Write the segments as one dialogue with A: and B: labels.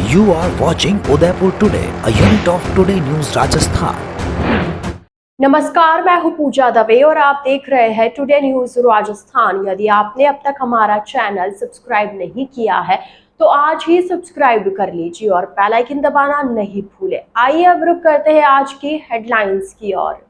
A: You are watching Udaipur Today, a unit of Today News Rajasthan.
B: नमस्कार, मैं हूं पूजा दवे और आप देख रहे हैं टुडे न्यूज राजस्थान। यदि आपने अब तक हमारा चैनल सब्सक्राइब नहीं किया है तो आज ही सब्सक्राइब कर लीजिए और बेल आइकन दबाना नहीं भूलें। आइए अब रुक करते हैं आज की हेडलाइंस की ओर।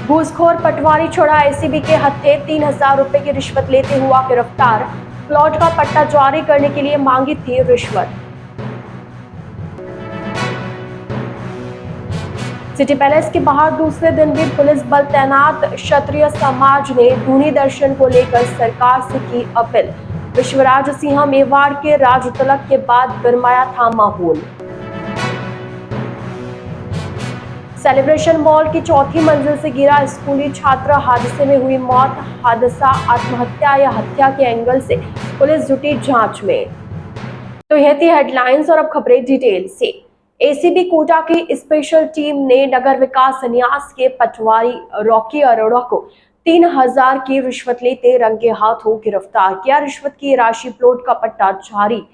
B: घूसखोर पटवारी छोड़ा एसीबी के हत्थे, 3,000 रुपए की रिश्वत लेते हुआ गिरफ्तार। प्लॉट का पट्टा जारी करने के लिए मांगी थी रिश्वत। सिटी पैलेस के बाहर दूसरे दिन भी पुलिस बल तैनात। क्षत्रिय समाज ने धूनी दर्शन को लेकर सरकार से की अपील। विश्वराज सिंह मेवाड़ के राज तिलक के बाद गरमाया था माहौल। सेलिब्रेशन मॉल की चौथी मंजिल से गिरा स्कूली छात्र, हादसे में हुई मौत। हादसा आत्महत्या या हत्या के एंगल से पुलिस जुटी जांच में। तो यह थी हेडलाइंस और अब खबरें डिटेल से। एसीबी कोटा की स्पेशल टीम ने नगर विकास न्यास के पटवारी रॉकी अरोड़ा को 3,000 की रिश्वत लेते रंगे हाथों गिरफ्तार किया। रिश्वत की राशि प्लॉट का पट्टा जारी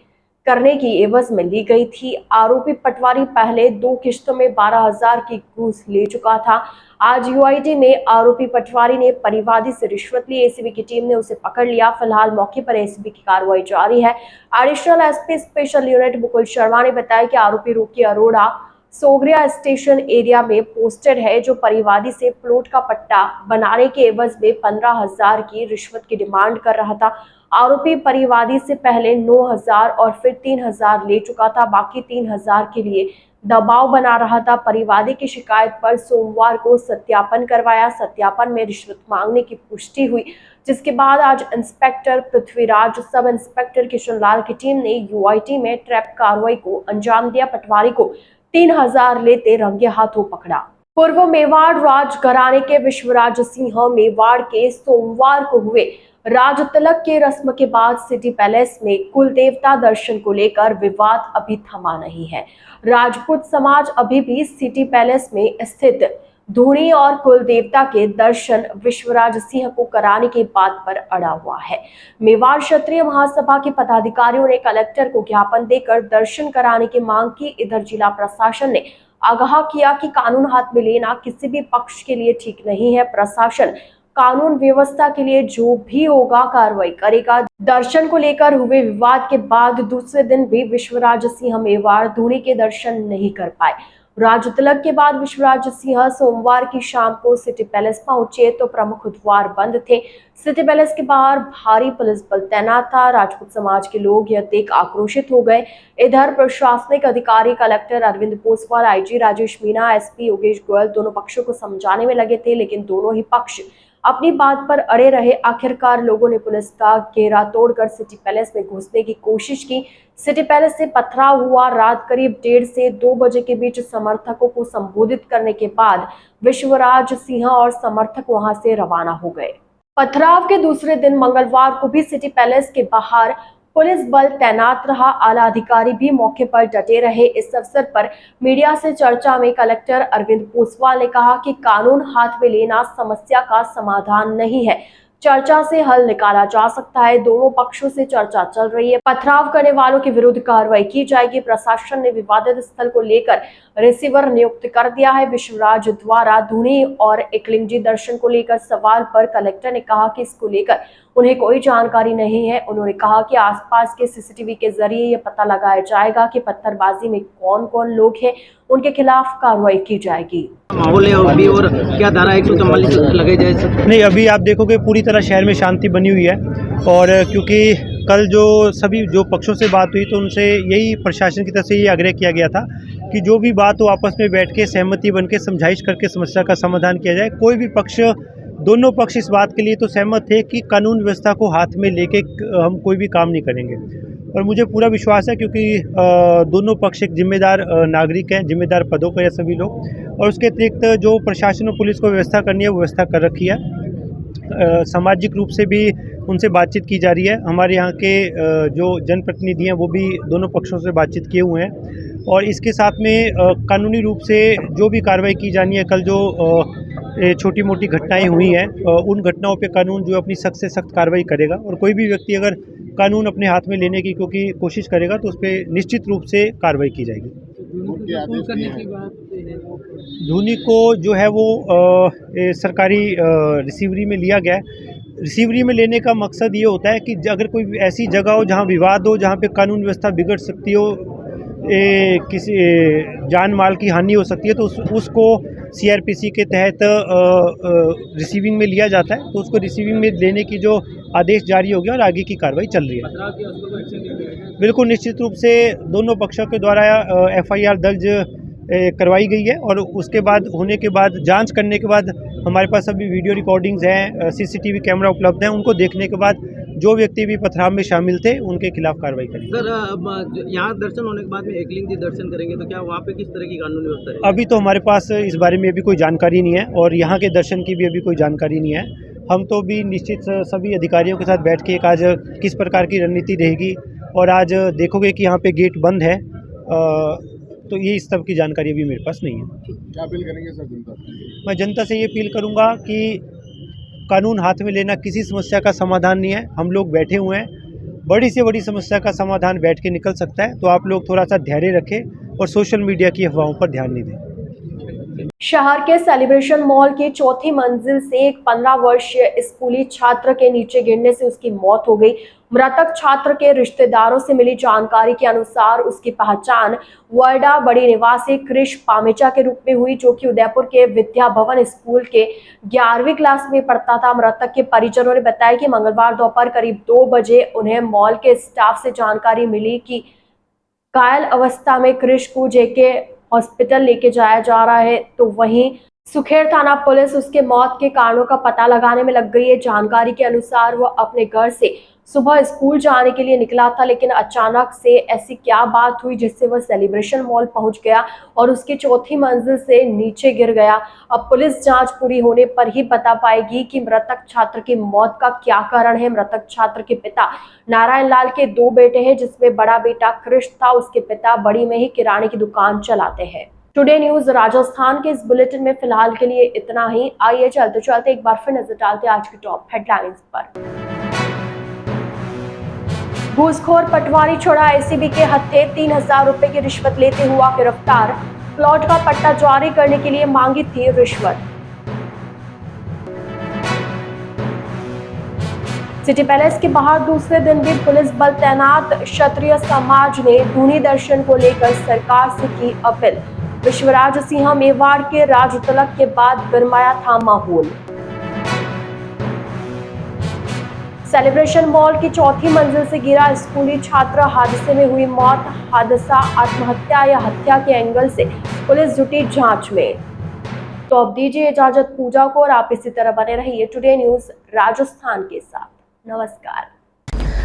B: करने की एवज में ली गई थी। आरोपी पटवारी पहले 2 किश्तों में 12,000 की घूस ले चुका था। आज यूआईडी में आरोपी पटवारी ने परिवादी से रिश्वत ली। एसीबी की टीम ने उसे पकड़ लिया। फिलहाल मौके पर एसीबी की कार्रवाई जारी है। Additional SP special unit Mukul Sharma ने बताया कि आरोपी Rocky Arora Sogaria station area में पोस्टेड है, जो परिवादी से प्लॉट का पट्टा बनाने के एवज में 15,000 की रिश्वत की डिमांड कर रहा था। आरोपी परिवादी से पहले 9,000 और फिर 3,000 ले चुका था। बाकी 3,000 के लिए दबाव बना रहा था। परिवादी की शिकायत पर सोमवार को सत्यापन करवाया। सत्यापन में रिश्वत मांगने की पुष्टि हुई, जिसके बाद आज inspector Prithviraj, sub inspector Kishan Lal की टीम ने यूआईटी में ट्रैप कार्रवाई को अंजाम दिया। पटवारी को 3,000 लेते रंगे हाथों पकड़ा। पूर्व मेवाड़ राज घराने के विश्वराज सिंह मेवाड़ के सोमवार को हुए राज तिलक के रस्म के बाद सिटी पैलेस में कुल देवता दर्शन को लेकर विवाद अभी थमा नहीं है। राजपूत समाज अभी भी सिटी पैलेस में स्थित धूनी और कुल देवता के दर्शन विश्वराज सिंह को कराने की बात पर अड़ा हुआ है। मेवाड़ क्षत्रिय महासभा के पदाधिकारियों ने कलेक्टर को ज्ञापन देकर दर्शन कराने की मांग की। इधर जिला प्रशासन ने आगाह किया कि कानून हाथ में लेना किसी भी पक्ष के लिए ठीक नहीं है। प्रशासन कानून व्यवस्था के लिए जो भी होगा कार्रवाई करेगा। दर्शन को लेकर हुए विवाद के बाद दूसरे दिन भी विश्वराज सिंह मेवाड़ धूनी के दर्शन नहीं कर पाए। राज तिलक के बाद विश्वराज सिंह सोमवार की शाम को सिटी पैलेस पहुंचे तो प्रमुख द्वार बंद थे। सिटी पैलेस के बाहर भारी पुलिस बल तैनात था। राजपूत समाज के लोग यह देख आक्रोशित हो गए। इधर प्रशासनिक अधिकारी collector Arvind Poswal, IG Rajesh Meena, SP Yogesh Goyal दोनों पक्षों को समझाने में लगे थे, लेकिन दोनों ही पक्ष अपनी बात पर अड़े रहे। आखिरकार लोगों ने पुलिस का घेरा तोड़कर सिटी पैलेस में घुसने की कोशिश की। सिटी पैलेस से पथराव हुआ। रात करीब 1:30 से 2 बजे के बीच समर्थकों को संबोधित करने के बाद विश्वराज सिंह और समर्थक वहां से रवाना हो गए। पथराव के दूसरे दिन मंगलवार को भी सिटी पैलेस के बाहर पुलिस बल तैनात रहा। आला अधिकारी भी मौके पर डटे रहे। इस अवसर पर मीडिया से चर्चा में कलेक्टर अरविंद पोसवाल ने कहा कि कानून हाथ में लेना समस्या का समाधान नहीं है, चर्चा से हल निकाला जा सकता है। दोनों पक्षों से चर्चा चल रही है। पथराव करने वालों के विरुद्ध कार्रवाई की जाएगी। प्रशासन ने विवादित स्थल को लेकर रिसीवर नियुक्त कर दिया है। विश्वराज द्वारा धूनी और एकलिंगजी दर्शन को लेकर सवाल पर कलेक्टर ने कहा कि इसको लेकर उन्हें कोई जानकारी नहीं है। उन्होंने कहा कि आसपास के सीसीटीवी के जरिए यह पता लगाया जाएगा कि पत्थरबाजी में कौन कौन लोग हैं, उनके खिलाफ कार्रवाई की जाएगी।
C: माहौल है अभी और क्या धारा 144 लगे जाए सब?
D: नहीं, अभी आप देखोगे पूरी तरह शहर में शांति बनी हुई है। और क्योंकि कल जो सभी पक्षों से बात हुई तो उनसे यही प्रशासन की तरफ से ये आग्रह किया गया था कि जो भी बात हो आपस में बैठ के सहमति बन के समझाइश करके समस्या का समाधान किया जाए। कोई भी पक्ष, दोनों पक्ष इस बात के लिए तो सहमत थे कि कानून व्यवस्था को हाथ में लेके हम कोई भी काम नहीं करेंगे। और मुझे पूरा विश्वास है क्योंकि दोनों पक्ष एक जिम्मेदार नागरिक हैं, जिम्मेदार पदों पर है सभी लोग। और उसके अतिरिक्त जो प्रशासन और पुलिस को व्यवस्था करनी है वो व्यवस्था कर रखी है। सामाजिक रूप से भी उनसे बातचीत की जा रही है। हमारे यहाँ के जो जनप्रतिनिधि हैं वो भी दोनों पक्षों से बातचीत किए हुए हैं। और इसके साथ में कानूनी रूप से जो भी कार्रवाई की जानी है, कल जो छोटी मोटी घटनाएं हुई हैं, उन घटनाओं पे कानून जो अपनी सख्त से सख्त कार्रवाई करेगा और कोई भी व्यक्ति अगर कानून अपने हाथ में लेने की क्योंकि कोशिश करेगा तो उस पर निश्चित रूप से कार्रवाई की जाएगी। धोनी को जो है वो सरकारी रिसीवरी में लिया गया है। रिसीवरी में लेने का मकसद ये होता है कि अगर कोई ऐसी जगह हो जहाँ विवाद हो, जहाँ पे कानून व्यवस्था बिगड़ सकती हो, किसी जान माल की हानि हो सकती है, तो उसको सीआरपीसी के तहत रिसीविंग में लिया जाता है। तो उसको रिसीविंग में लेने की जो आदेश जारी हो गया और आगे की कार्रवाई चल रही है। बिल्कुल निश्चित रूप से दोनों पक्षों के द्वारा एफआईआर दर्ज करवाई गई है और उसके बाद होने के बाद जांच करने के बाद हमारे पास अभी वीडियो रिकॉर्डिंग्स हैं, सीसीटीवी कैमरा उपलब्ध हैं। उनको देखने के बाद जो व्यक्ति भी पथराव में शामिल थे उनके खिलाफ कार्रवाई करेंगे।
C: सर, यहाँ दर्शन होने के बाद में एकलिंग जी दर्शन करेंगे तो क्या वहाँ पे किस तरह की कानूनी व्यवस्था है?
D: अभी तो हमारे पास इस बारे में अभी कोई जानकारी नहीं है और यहाँ के दर्शन की भी अभी कोई जानकारी नहीं है। हम तो भी निश्चित सभी अधिकारियों के साथ बैठ के एक आज किस प्रकार की रणनीति रहेगी और आज देखोगे कि यहाँ पे गेट बंद है, तो ये इस सब की जानकारी अभी मेरे पास नहीं है।
E: क्या अपील करेंगे सर जनता से?
D: मैं जनता से ये अपील करूँगा कि कानून हाथ में लेना किसी समस्या का समाधान नहीं है। हम लोग बैठे हुए हैं, बड़ी से बड़ी समस्या का समाधान बैठ के निकल सकता है। तो आप लोग थोड़ा सा धैर्य रखें और सोशल मीडिया की अफवाहों पर ध्यान नहीं दें।
B: शहर के सेलिब्रेशन मॉल की चौथी मंजिल से एक 15 वर्षीय स्कूली छात्र के नीचे गिरने से उसकी मौत हो गई। मृतक छात्र के रिश्तेदारों से मिली जानकारी के अनुसार उसकी पहचान वर्डा बड़ी निवासी क्रिश पामेचा के रूप में हुई, जो कि उदयपुर के विद्या भवन स्कूल के 11वीं क्लास में पढ़ता था। मृतक के परिजनों ने बताया कि मंगलवार दोपहर करीब 2 बजे उन्हें मॉल के स्टाफ से जानकारी मिली कि घायल अवस्था में क्रिश को जेके हॉस्पिटल लेके जाया जा रहा है। तो वहीं सुखेर थाना पुलिस उसके मौत के कारणों का पता लगाने में लग गई है। जानकारी के अनुसार वह अपने घर से सुबह स्कूल जाने के लिए निकला था, लेकिन अचानक से ऐसी क्या बात हुई जिससे वह सेलिब्रेशन मॉल पहुंच गया और उसकी चौथी मंजिल से नीचे गिर गया। अब पुलिस जांच पूरी होने पर ही बता पाएगी कि मृतक छात्र की मौत का क्या कारण है। मृतक छात्र के पिता नारायण लाल के 2 बेटे हैं, जिसमें बड़ा बेटा क्रिश था। उसके पिता बड़ी में ही किराने की दुकान चलाते हैं। टुडे न्यूज राजस्थान के इस बुलेटिन में फिलहाल के लिए इतना ही। आइए चलते चलते एक बार फिर नजर डालते हैं आज की टॉप हेडलाइंस पर। घूसखोर पटवारी छोड़ा एसीबी के हत्थे, 3000 रुपए की रिश्वत लेते हुआ गिरफ्तार। प्लॉट का पट्टा जारी करने के लिए मांगी थी रिश्वत। सिटी पैलेस के बाहर दूसरे दिन भी पुलिस बल तैनात। क्षत्रिय समाज ने धोनी दर्शन को लेकर सरकार से की अपील। विश्वराज सिंह मेवाड़ के राज तिलक के बाद गरमाया था माहौल। सेलिब्रेशन मॉल की चौथी मंजिल से गिरा स्कूली छात्र, हादसे में हुई मौत। हादसा आत्महत्या या हत्या के एंगल से पुलिस जुटी जांच में। तो अब दीजिए इजाजत पूजा को और आप इसी तरह बने रहिए टुडे न्यूज राजस्थान के साथ। नमस्कार।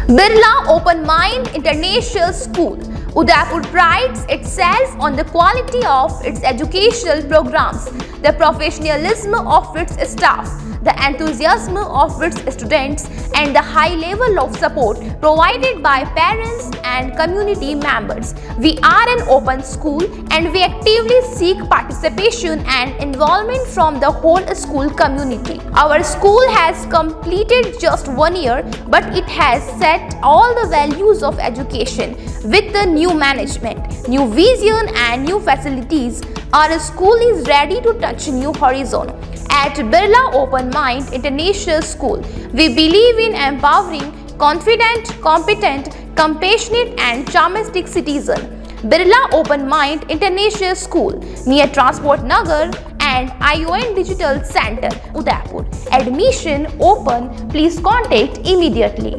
F: Birla Open Mind International School, Udaipur prides itself on the quality of its educational programs, the professionalism of its staff, the enthusiasm of its students, and the high level of support provided by parents and community members. We are an open school and we actively seek participation and involvement from the whole school community. Our school has completed just 1 year, but it has set all the values of education with the new management, new vision and new facilities. Our school is ready to touch new horizon. At Birla Open Mind International School, we believe in empowering confident, competent, compassionate and charmistic citizen. Birla Open Mind International School near Transport Nagar and ION Digital Center, Udaipur. Admission open. Please contact immediately.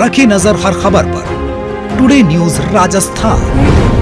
A: रखी नजर हर खबर पर। Today news Rajasthan.